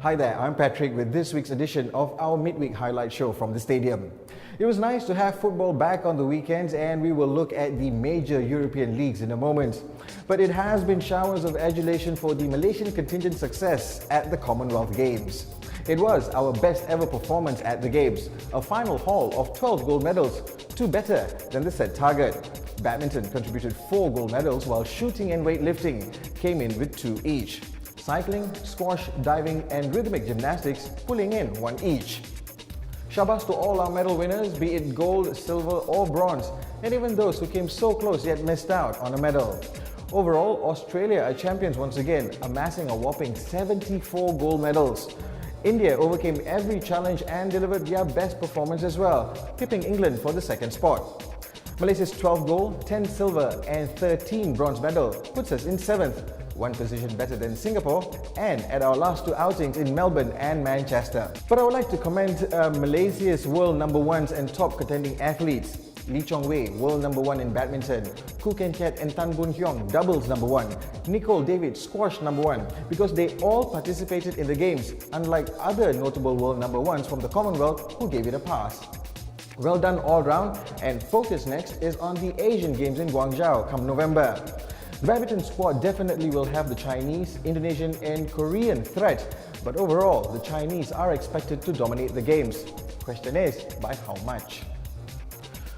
Hi there, I'm Patrick with this week's edition of our midweek highlight show from the stadium. It was nice to have football back on the weekends, and we will look at the major European leagues in a moment. But it has been showers of adulation for the Malaysian contingent success at the Commonwealth Games. It was our best ever performance at the Games, a final haul of 12 gold medals, 2 better than the set target. Badminton contributed 4 gold medals, while shooting and weightlifting came in with 2 each. Cycling, squash, diving and rhythmic gymnastics pulling in 1 each. Shabas to all our medal winners, be it gold, silver or bronze, and even those who came so close yet missed out on a medal. Overall, Australia are champions once again, amassing a whopping 74 gold medals. India overcame every challenge and delivered their best performance as well, tipping England for the second spot. Malaysia's 12 gold, 10 silver and 13 bronze medal puts us in 7th, 1 position better than Singapore and at our last 2 outings in Melbourne and Manchester. But I would like to commend Malaysia's world number 1s and top contending athletes. Lee Chong Wei, world number 1 in badminton, Khoo Ken Kiat and Tan Boon Hyong, doubles number 1, Nicole David, squash number 1, because they all participated in the games, unlike other notable world number 1s from the Commonwealth who gave it a pass. Well done all round, and focus next is on the Asian Games in Guangzhou come November. The badminton squad definitely will have the Chinese, Indonesian and Korean threat, but overall the Chinese are expected to dominate the games. Question is, by how much?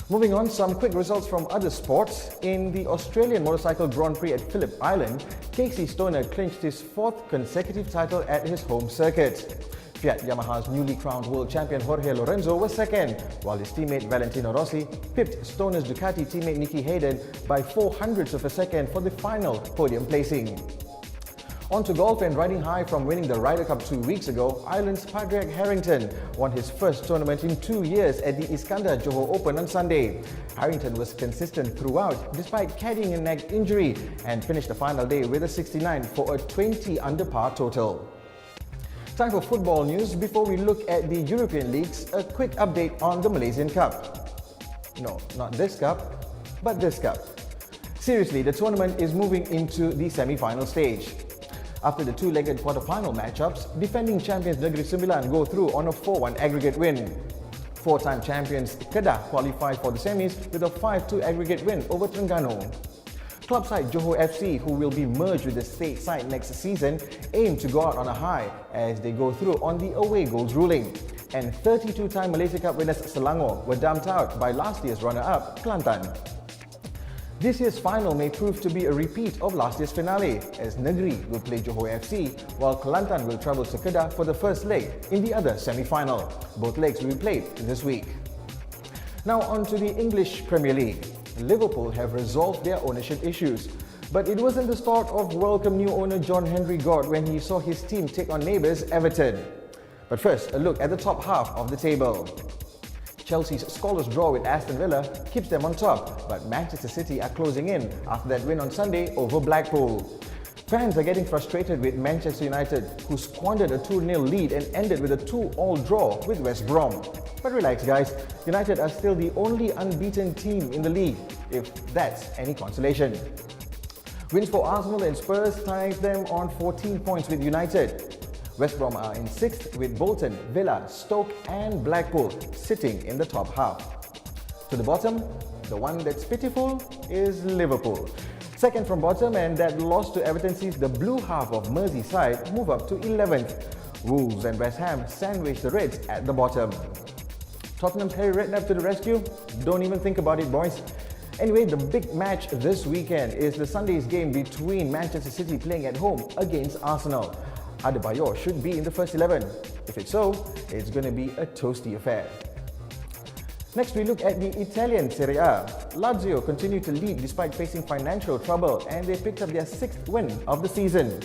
Moving on, some quick results from other sports. In the Australian Motorcycle Grand Prix at Phillip Island, Casey Stoner clinched his 4th consecutive title at his home circuit. Fiat Yamaha's newly crowned world champion Jorge Lorenzo was second, while his teammate Valentino Rossi pipped Stoner's Ducati teammate Nicky Hayden by 0.04 of a second for the final podium placing. On to golf, and riding high from winning the Ryder Cup 2 weeks ago, Ireland's Padraig Harrington won his first tournament in 2 years at the Iskandar Johor Open on Sunday. Harrington was consistent throughout despite caddying a neck injury and finished the final day with a 69 for a 20 under par total. Time for football news. Before we look at the European leagues, a quick update on the Malaysian Cup. No, not this cup, but this cup. Seriously, the tournament is moving into the semi-final stage. After the 2-legged quarter-final matchups, defending champions Negeri Sembilan go through on a 4-1 aggregate win. 4-time champions Kedah qualify for the semis with a 5-2 aggregate win over Terengganu. Club side Johor FC, who will be merged with the state side next season, aim to go out on a high as they go through on the away goals ruling. And 32-time Malaysia Cup winners Selangor were dumped out by last year's runner-up Kelantan. This year's final may prove to be a repeat of last year's finale, as Negeri will play Johor FC, while Kelantan will travel to Kedah for the first leg in the other semi-final. Both legs will be played this week. Now on to the English Premier League. Liverpool have resolved their ownership issues, but it wasn't the start of welcome new owner John Henry Gord when he saw his team take on neighbours Everton. But first, a look at the top half of the table. Chelsea's scoreless draw with Aston Villa keeps them on top, but Manchester City are closing in after that win on Sunday over Blackpool. Fans are getting frustrated with Manchester United, who squandered a 2-0 lead and ended with a 2-all draw with West Brom. But relax guys, United are still the only unbeaten team in the league, if that's any consolation. Wins for Arsenal and Spurs ties them on 14 points with United. West Brom are in 6th with Bolton, Villa, Stoke and Blackpool sitting in the top half. To the bottom, the one that's pitiful is Liverpool. Second from bottom, and that loss to Everton sees the blue half of Merseyside move up to 11th. Wolves and West Ham sandwich the Reds at the bottom. Tottenham's Harry Redknapp to the rescue? Don't even think about it, boys. Anyway, the big match this weekend is the Sunday's game between Manchester City playing at home against Arsenal. Adebayor should be in the first 11. If it's so, it's going to be a toasty affair. Next, we look at the Italian Serie A. Lazio continue to lead despite facing financial trouble, and they picked up their 6th win of the season.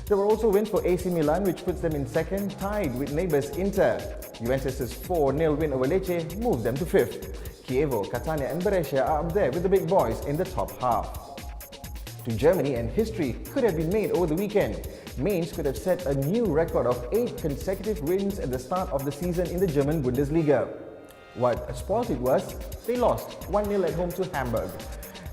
There were also wins for AC Milan, which puts them in 2nd, tied with neighbours Inter. Juventus' 4-0 win over Lecce moved them to 5th. Chievo, Catania and Brescia are up there with the big boys in the top half. To Germany, and history could have been made over the weekend. Mainz could have set a new record of 8 consecutive wins at the start of the season in the German Bundesliga. What a spoilt it was, they lost 1-0 at home to Hamburg.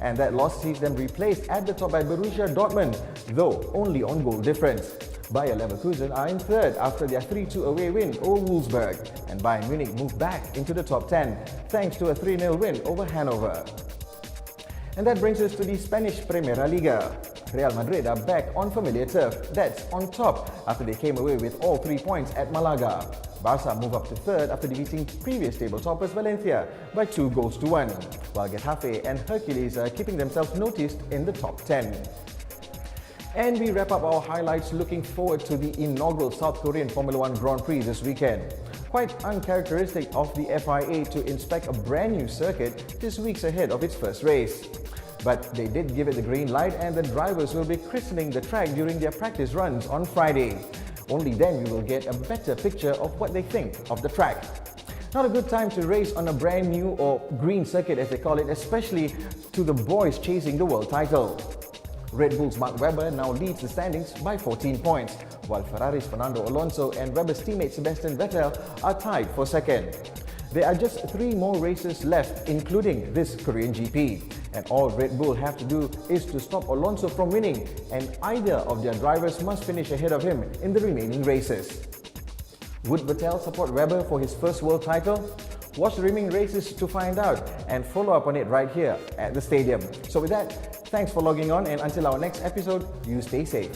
And that loss sees them replaced at the top by Borussia Dortmund, though only on goal difference. Bayer Leverkusen are in third after their 3-2 away win over Wolfsburg, and Bayern Munich moved back into the top 10 thanks to a 3-0 win over Hanover. And that brings us to the Spanish Primera Liga. Real Madrid are back on familiar turf, that's on top, after they came away with all 3 points at Malaga. Barca move up to third after defeating previous table toppers Valencia by 2-1, while Getafe and Hercules are keeping themselves noticed in the top 10. And we wrap up our highlights looking forward to the inaugural South Korean Formula 1 Grand Prix this weekend. Quite uncharacteristic of the FIA to inspect a brand new circuit just weeks ahead of its first race. But they did give it the green light, and the drivers will be christening the track during their practice runs on Friday. Only then we will get a better picture of what they think of the track. Not a good time to race on a brand new or green circuit as they call it, especially to the boys chasing the world title. Red Bull's Mark Webber now leads the standings by 14 points, while Ferrari's Fernando Alonso and Webber's teammate Sebastian Vettel are tied for second. There are just 3 more races left, including this Korean GP. And all Red Bull have to do is to stop Alonso from winning, and either of their drivers must finish ahead of him in the remaining races. Would Vettel support Webber for his first world title? Watch the remaining races to find out, and follow up on it right here at the stadium. So with that, thanks for logging on, and until our next episode, you stay safe.